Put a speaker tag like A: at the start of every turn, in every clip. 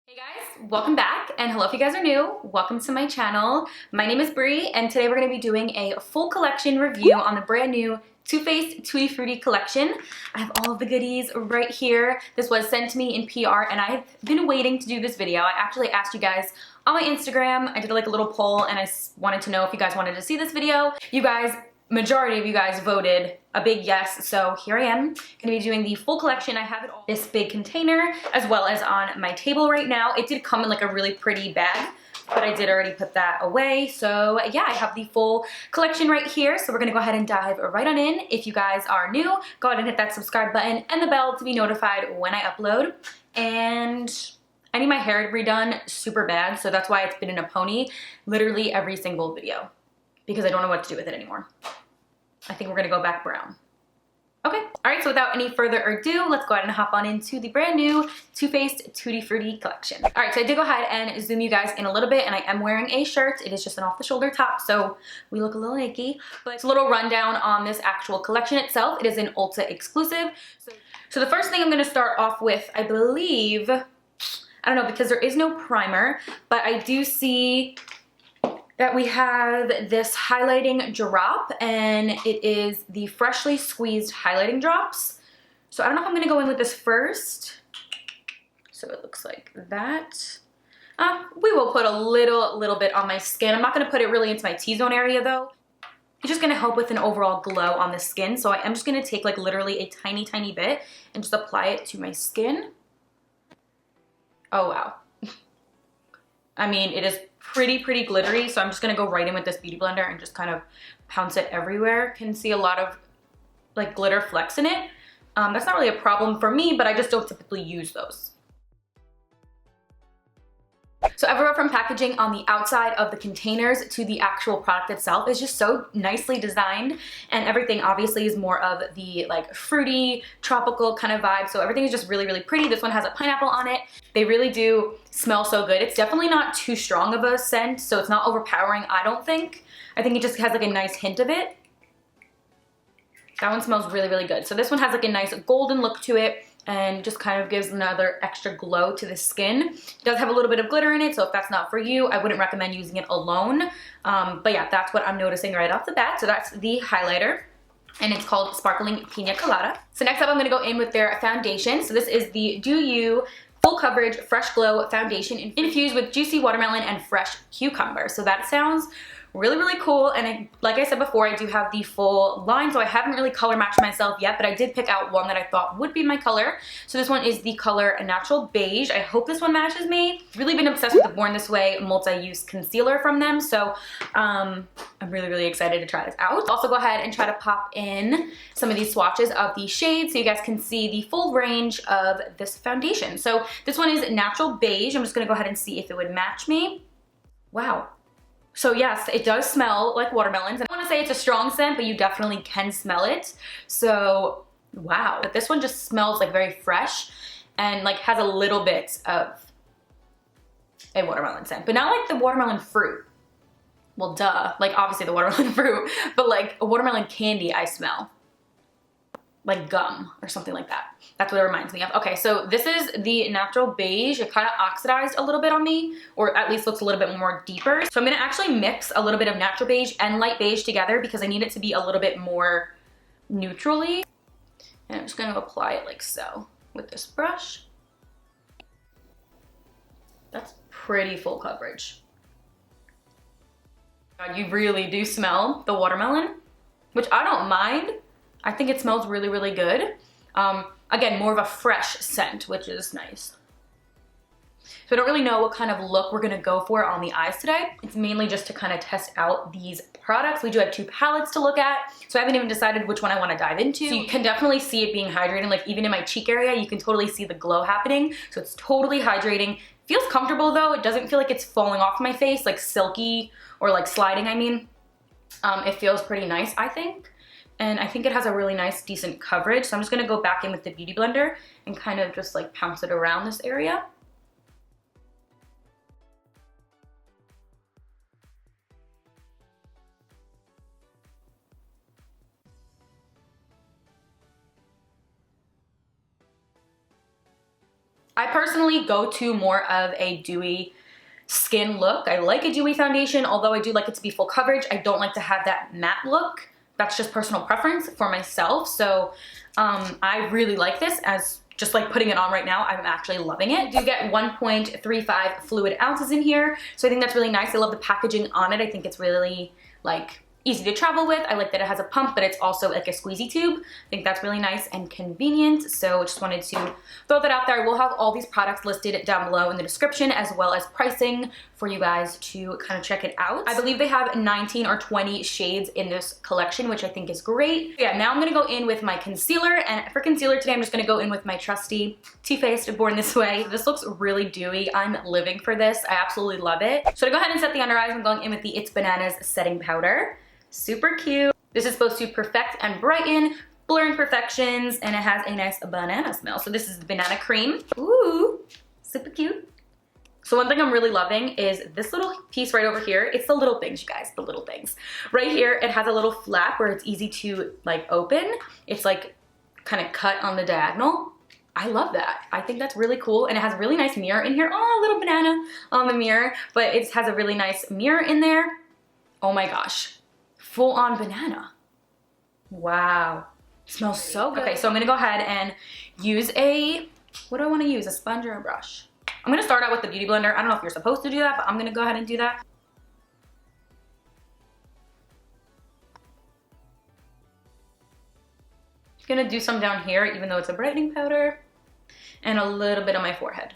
A: Hey guys, welcome back, and hello if you guys are new, welcome to my channel. My name is Brie, and today we're going to be doing a full collection review on the brand new FACED Tutti Frutti collection. I have all of the goodies right here. This was sent to me in PR, and I've been waiting to do this video. I actually asked you guys on my Instagram. I did like a little poll, and I wanted to know if you guys wanted to see this video. Majority of you guys voted a big yes, so here I am gonna be doing the full collection. I have it all in this big container as well as on my table right now. It did come in like a really pretty bag, but I did already put that away. So yeah, I have the full collection right here. So we're gonna go ahead and dive right on in. If you guys are new, go ahead and hit that subscribe button and the bell to be notified when I upload. And I need my hair redone super bad, so that's why it's been in a pony literally every single video, because I don't know what to do with it anymore. I think we're gonna go back brown. Okay, all right, so without any further ado, let's go ahead and hop on into the brand new FACED Tutti Frutti collection. All right, so I did go ahead and zoom you guys in a little bit, and I am wearing a shirt. It is just an off-the-shoulder top, so we look a little icky, but it's a little rundown on this actual collection itself. It is an Ulta exclusive. So the first thing I'm gonna start off with, I believe, I don't know, because there is no primer, but I do see that we have this highlighting drop, and it is the freshly squeezed highlighting drops. So I don't know if I'm gonna go in with this first. So it looks like that. We will put a little bit on my skin. I'm not gonna put it really into my T-zone area though. It's just gonna help with an overall glow on the skin. So I am just gonna take like literally a tiny bit and just apply it to my skin. Oh wow. I mean, it is pretty glittery, so I'm just gonna go right in with this beauty blender and just kind of pounce it everywhere. Can see a lot of like glitter flecks in it. That's not really a problem for me, but I just don't typically use those. So everywhere from packaging on the outside of the containers to the actual product itself is just so nicely designed, and everything obviously is more of the like fruity, tropical kind of vibe. So everything is just really pretty. This one has a pineapple on it. They really do smell so good. It's definitely not too strong of a scent, so it's not overpowering, I don't think. I think it just has like a nice hint of it. That one smells really good. So this one has like a nice golden look to it, and just kind of gives another extra glow to the skin. It does have a little bit of glitter in it, so if that's not for you, I wouldn't recommend using it alone. But yeah, that's what I'm noticing right off the bat. So that's the highlighter, and it's called Sparkling Pina Colada. So next up, I'm gonna go in with their foundation. So this is the Do You Full Coverage Fresh Glow Foundation infused with juicy watermelon and fresh cucumber. So that sounds really cool, and like I said before, I do have the full line, so I haven't really color matched myself yet, but I did pick out one that I thought would be my color. So this one is the color Natural Beige. I hope this one matches me. Really been obsessed with the Born This Way multi-use concealer from them, so I'm really excited to try this out. Also go ahead and try to pop in some of these swatches of the shades so you guys can see the full range of this foundation. So this one is Natural Beige. I'm just gonna go ahead and see if it would match me. Wow. So yes, it does smell like watermelons. I don't want to say it's a strong scent, but you definitely can smell it. So wow, but this one just smells like very fresh and like has a little bit of a watermelon scent, but not like the watermelon fruit. Well, duh, like obviously the watermelon fruit, but like a watermelon candy I smell. Like gum or something like that. That's what it reminds me of. Okay, so this is the Natural Beige. It kind of oxidized a little bit on me, or at least looks a little bit more deeper. So I'm gonna actually mix a little bit of Natural Beige and Light Beige together because I need it to be a little bit more neutrally. And I'm just gonna apply it like so with this brush. That's pretty full coverage. God, you really do smell the watermelon, which I don't mind. I think it smells really good. Again, more of a fresh scent, which is nice. So I don't really know what kind of look we're gonna go for on the eyes today. It's mainly just to kind of test out these products. We do have two palettes to look at, so I haven't even decided which one I wanna dive into. So you can definitely see it being hydrating, like even in my cheek area, you can totally see the glow happening. So it's totally hydrating. Feels comfortable though. It doesn't feel like it's falling off my face, like silky or like sliding, I mean. It feels pretty nice, I think. And I think it has a really nice, decent coverage. So I'm just gonna go back in with the Beauty Blender and kind of just like pounce it around this area. I personally go to more of a dewy skin look. I like a dewy foundation, although I do like it to be full coverage. I don't like to have that matte look. That's just personal preference for myself. So I really like this as just like putting it on right now. I'm actually loving it. You do get 1.35 fluid ounces in here. So I think that's really nice. I love the packaging on it. I think it's really like easy to travel with. I like that it has a pump, but it's also like a squeezy tube. I think that's really nice and convenient. So just wanted to throw that out there. We'll have all these products listed down below in the description, as well as pricing for you guys to kind of check it out. I believe they have 19 or 20 shades in this collection, which I think is great. Yeah, now I'm gonna go in with my concealer, and for concealer today, I'm just gonna go in with my trusty Too Faced Born This Way. This looks really dewy. I'm living for this. I absolutely love it. So to go ahead and set the under eyes, I'm going in with the It's Bananas setting powder. Super cute. This is supposed to perfect and brighten, blur imperfections, and it has a nice banana smell. So this is banana cream. Ooh, super cute. So one thing I'm really loving is this little piece right over here. It's the little things, you guys, the little things. Right here, it has a little flap where it's easy to like open. It's like kind of cut on the diagonal. I love that. I think that's really cool. And it has a really nice mirror in here. Oh, a little banana on the mirror, but it has a really nice mirror in there. Oh my gosh. Full on banana. Wow. It smells so good. Okay, so I'm gonna go ahead and use what do I wanna use? A sponge or a brush? I'm gonna start out with the Beauty Blender. I don't know if you're supposed to do that, but I'm gonna go ahead and do that. Gonna do some down here, even though it's a brightening powder, and a little bit on my forehead.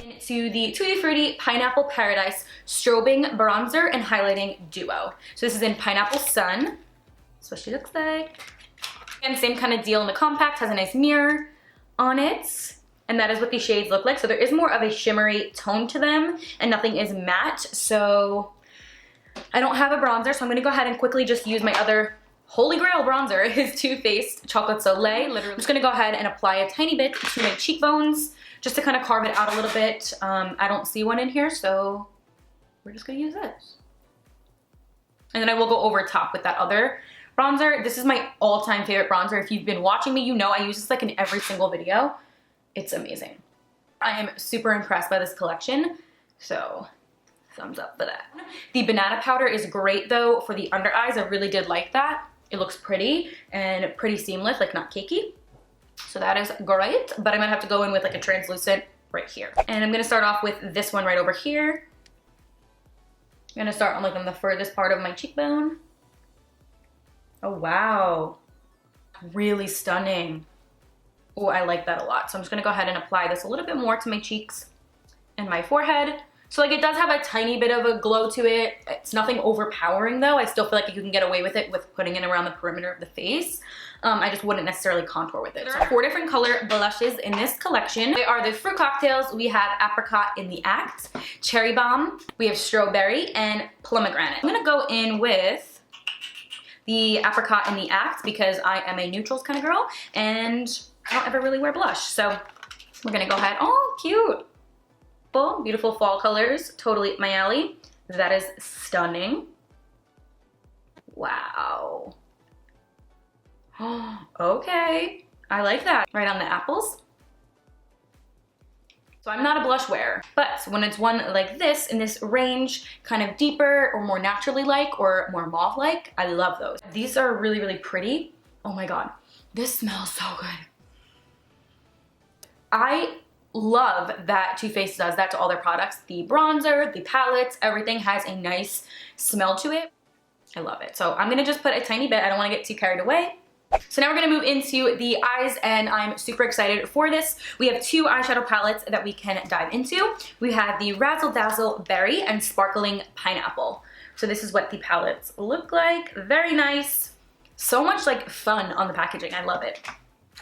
A: Into the Tutti Frutti Pineapple Paradise Strobing Bronzer and Highlighting Duo. So this is in Pineapple Sun. That's what she looks like. And same kind of deal in the compact, has a nice mirror on it. And that is what these shades look like. So there is more of a shimmery tone to them, and nothing is matte. So I don't have a bronzer, so I'm gonna go ahead and quickly just use my other holy grail bronzer, is Too Faced Chocolate Soleil. Literally, I'm just gonna go ahead and apply a tiny bit to my cheekbones, just to kind of carve it out a little bit. I don't see one in here, so we're just gonna use this. And then I will go over top with that other bronzer. This is my all-time favorite bronzer. If you've been watching me, you know I use this like in every single video. It's amazing. I am super impressed by this collection, so thumbs up for that. The banana powder is great though for the under eyes. I really did like that. It looks pretty and pretty seamless, like not cakey. So that is great, but I'm gonna have to go in with like a translucent right here. And I'm gonna start off with this one right over here. I'm gonna start on like on the furthest part of my cheekbone. Oh wow, really stunning. Oh, I like that a lot. So I'm just gonna go ahead and apply this a little bit more to my cheeks and my forehead. So like it does have a tiny bit of a glow to it. It's nothing overpowering though. I still feel like you can get away with it with putting it around the perimeter of the face. I just wouldn't necessarily contour with it. There are 4 different color blushes in this collection. They are the fruit cocktails. We have apricot in the act, cherry bomb, we have strawberry, and pomegranate. I'm gonna go in with the apricot in the act because I am a neutrals kind of girl and I don't ever really wear blush. So we're gonna go ahead, oh cute. Beautiful fall colors, totally my alley. That is stunning. Wow. Okay, I like that. Right on the apples. So I'm not a blush wearer, but when it's one like this, in this range, kind of deeper or more naturally like or more mauve-like, I love those. These are really, really pretty. Oh my God, this smells so good. I love that Too Faced does that to all their products. The bronzer, the palettes, everything has a nice smell to it. I love it. So I'm gonna just put a tiny bit. I don't wanna get too carried away. So now we're gonna move into the eyes and I'm super excited for this. We have 2 eyeshadow palettes that we can dive into. We have the Razzle Dazzle Berry and Sparkling Pineapple. So this is what the palettes look like. Very nice. So much like fun on the packaging. I love it.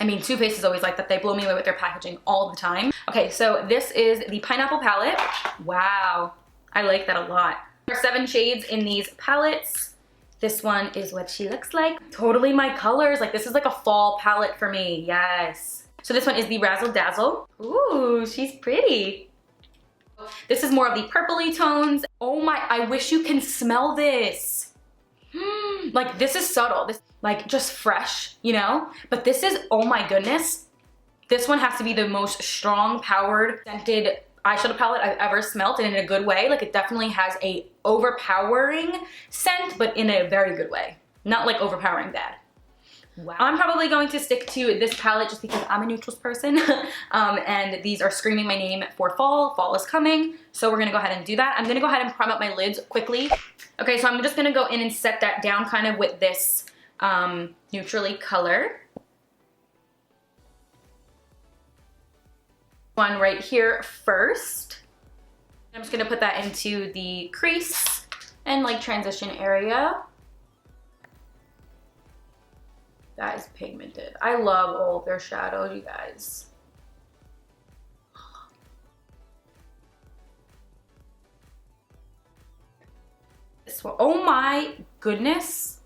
A: I mean, Too Faced is always like that. They blow me away with their packaging all the time. Okay, so this is the pineapple palette. Wow, I like that a lot. There are 7 shades in these palettes. This one is what she looks like. Totally my colors. Like this is like a fall palette for me, yes. So this one is the Razzle Dazzle. Ooh, she's pretty. This is more of the purpley tones. Oh my, I wish you can smell this. Like this is subtle, this like just fresh, you know? But this is, oh my goodness, This one has to be the most strong powered scented eyeshadow palette I've ever smelt, and in a good way. Like, it definitely has a overpowering scent, but in a very good way. Not like overpowering bad. Wow. I'm probably going to stick to this palette just because I'm a neutrals person. And these are screaming my name for fall. Fall is coming. So we're gonna go ahead and do that. I'm gonna go ahead and prime up my lids quickly. Okay, so I'm just gonna go in and set that down kind of with this neutrally color. One right here first. I'm just gonna put that into the crease and like transition area. That is pigmented. I love all of their shadows, you guys. This one, oh my goodness.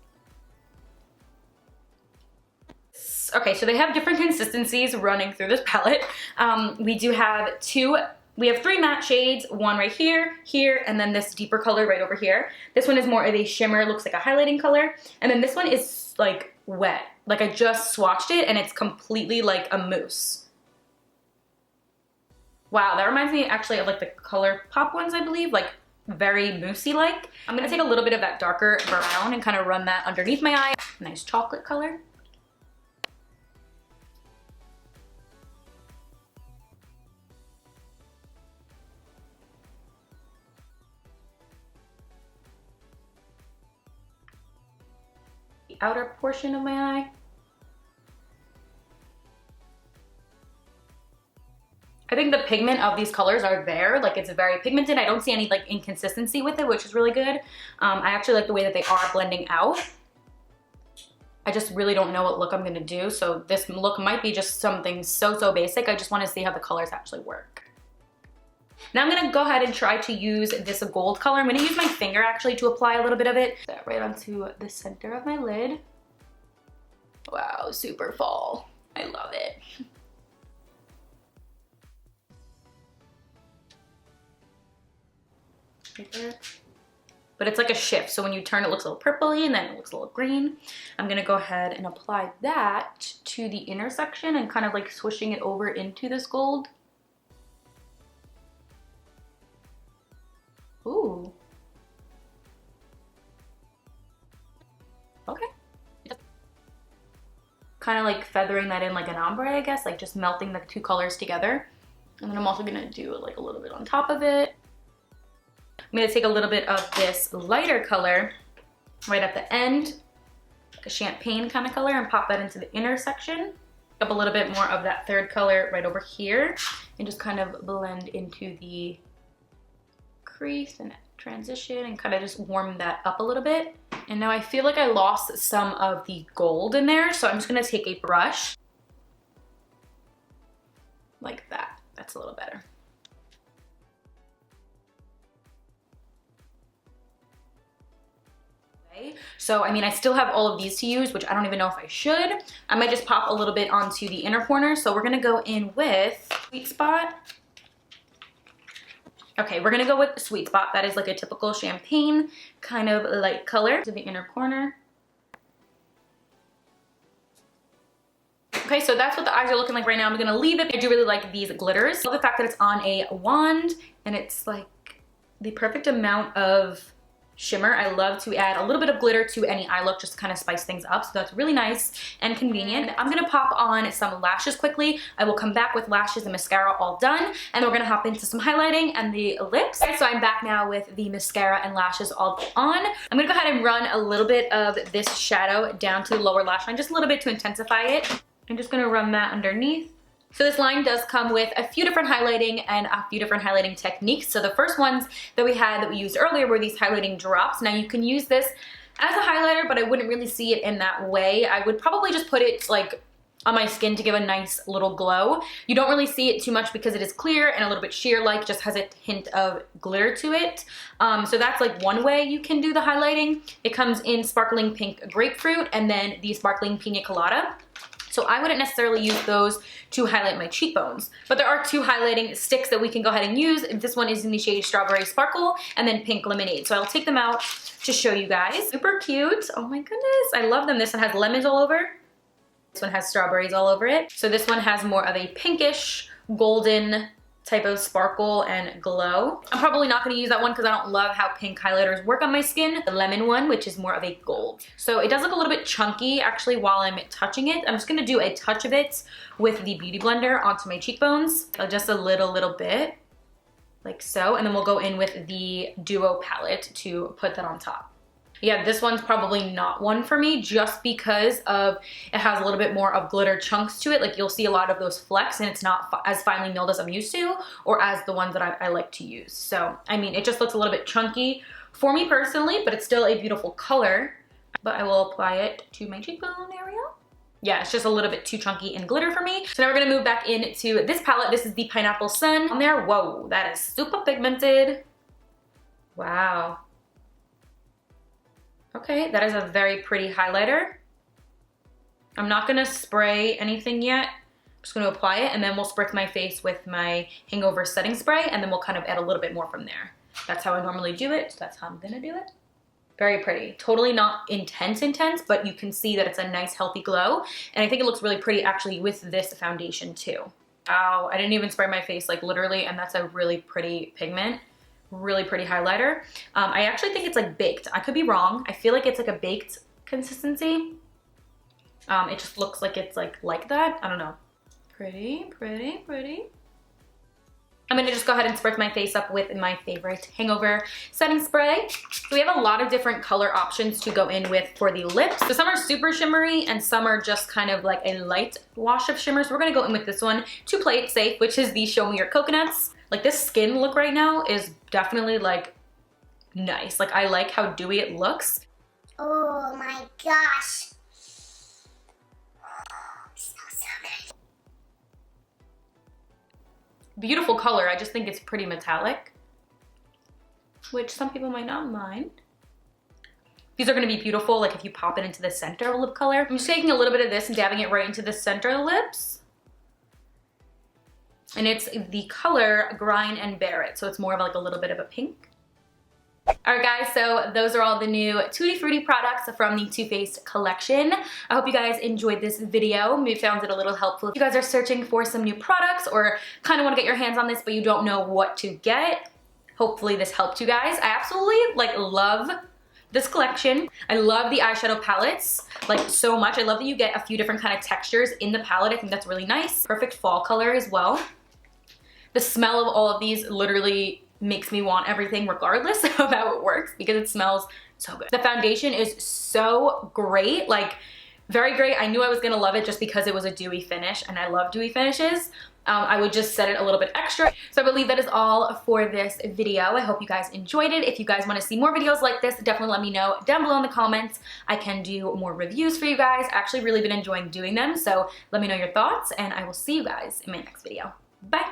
A: Okay, so they have different consistencies running through this palette. We have three matte shades, one right here, here, and then this deeper color right over here. This one is more of a shimmer, looks like a highlighting color. And then this one is like wet. Like, I just swatched it and it's completely like a mousse. Wow, that reminds me actually of like the ColourPop ones, I believe, like very moussey like. I'm gonna take a little bit of that darker brown and kind of run that underneath my eye. Nice chocolate color. The outer portion of my eye. I think the pigment of these colors are there, like it's very pigmented. I don't see any like inconsistency with it, which is really good. I actually like the way that they are blending out. I just really don't know what look I'm gonna do, so this look might be just something so basic. I just wanna see how the colors actually work. Now I'm gonna go ahead and try to use this gold color. I'm gonna use my finger actually to apply a little bit of it. That right onto the center of my lid. Wow, super fall. I love it. Right there. But it's like a shift, so when you turn it looks a little purpley and then it looks a little green. I'm gonna go ahead and apply that to the intersection and kind of like swishing it over into this gold. Ooh. Okay. Kind of like feathering that in like an ombre, I guess, like just melting the two colors together. And then I'm also gonna do like a little bit on top of it. I'm gonna take a little bit of this lighter color right at the end, like a champagne kind of color, and pop that into the intersection. Up a little bit more of that third color right over here, and just kind of blend into the crease and transition and kind of just warm that up a little bit. And now I feel like I lost some of the gold in there, so I'm just gonna take a brush like that. That's a little better. So, I mean, I still have all of these to use, which I don't even know if I should. I might just pop a little bit onto the inner corner. So we're gonna go in with Sweet Spot. Okay, we're gonna go with Sweet Spot. That is like a typical champagne kind of light color to the inner corner. Okay, so that's what the eyes are looking like right now. I'm gonna leave it. I do really like these glitters. I love the fact that it's on a wand and it's like the perfect amount of shimmer. I love to add a little bit of glitter to any eye look just to kind of spice things up, so that's really nice and convenient. I'm gonna pop on some lashes quickly. I will come back with lashes and mascara all done, and we're gonna hop into some highlighting and the lips. Okay, so I'm back now with the mascara and lashes all on. I'm gonna go ahead and run a little bit of this shadow down to the lower lash line, just a little bit to intensify it. I'm just gonna run that underneath. So this line does come with a few different highlighting and a few different highlighting techniques. So the first ones that we used earlier were these highlighting drops. Now you can use this as a highlighter, but I wouldn't really see it in that way. I would probably just put it like on my skin to give a nice little glow. You don't really see it too much because it is clear and a little bit sheer-like, just has a hint of glitter to it. So that's like one way you can do the highlighting. It comes in sparkling pink grapefruit and then the sparkling pina colada. So I wouldn't necessarily use those to highlight my cheekbones, but there are two highlighting sticks that we can go ahead and use. This one is in the shade Strawberry Sparkle and then Pink Lemonade. So I'll take them out to show you guys. Super cute. Oh my goodness. I love them. This one has lemons all over. This one has strawberries all over it. So this one has more of a pinkish, golden type of sparkle and glow. I'm probably not going to use that one because I don't love how pink highlighters work on my skin. The lemon one, which is more of a gold. So it does look a little bit chunky actually while I'm touching it. I'm just going to do a touch of it with the Beauty Blender onto my cheekbones. Just a little bit, like so. And then we'll go in with the Duo palette to put that on top. Yeah, this one's probably not one for me just because of it has a little bit more of glitter chunks to it. Like you'll see a lot of those flecks and it's not as finely milled as I'm used to or as the ones that I like to use. So, I mean, it just looks a little bit chunky for me personally, but it's still a beautiful color. But I will apply it to my cheekbone area. Yeah, it's just a little bit too chunky and glitter for me. So now we're gonna move back into this palette. This is the Pineapple Sun on there. Whoa, that is super pigmented. Wow. Okay, that is a very pretty highlighter. I'm not gonna spray anything yet. I'm just gonna apply it and then we'll spritz my face with my Hangover setting spray and then we'll kind of add a little bit more from there. That's how I normally do it, so that's how I'm gonna do it. Very pretty. Totally not intense, but you can see that it's a nice healthy glow. And I think it looks really pretty actually with this foundation too. Wow, I didn't even spray my face like literally, and that's a really pretty pigment. Really pretty highlighter. I actually think it's like baked. I could be wrong. I feel like it's like a baked consistency. It just looks like it's like that. I don't know. Pretty, pretty, pretty. I'm gonna just go ahead and spritz my face up with my favorite Hangover setting spray. So we have a lot of different color options to go in with for the lips. So some are super shimmery and some are just kind of like a light wash of shimmer. So we're gonna go in with this one to play it safe, which is the Show Me Your Coconuts. Like this skin look right now is definitely like nice. Like I like how dewy it looks.
B: Oh my gosh. It smells so good.
A: Beautiful color. I just think it's pretty metallic, which some people might not mind. These are gonna be beautiful like if you pop it into the center of lip color. I'm just taking a little bit of this and dabbing it right into the center of the lips. And it's the color Grind and Bear It. So it's more of like a little bit of a pink. All right guys, so those are all the new Tutti Frutti products from the Too Faced collection. I hope you guys enjoyed this video. Maybe found it a little helpful. If you guys are searching for some new products or kind of want to get your hands on this but you don't know what to get, hopefully this helped you guys. I absolutely like love this collection. I love the eyeshadow palettes like so much. I love that you get a few different kind of textures in the palette. I think that's really nice. Perfect fall color as well. The smell of all of these literally makes me want everything regardless of how it works because it smells so good. The foundation is so great, like very great. I knew I was gonna love it just because it was a dewy finish and I love dewy finishes. I would just set it a little bit extra. So I believe that is all for this video. I hope you guys enjoyed it. If you guys want to see more videos like this, definitely let me know down below in the comments. I can do more reviews for you guys. I actually really been enjoying doing them. So let me know your thoughts and I will see you guys in my next video. Bye.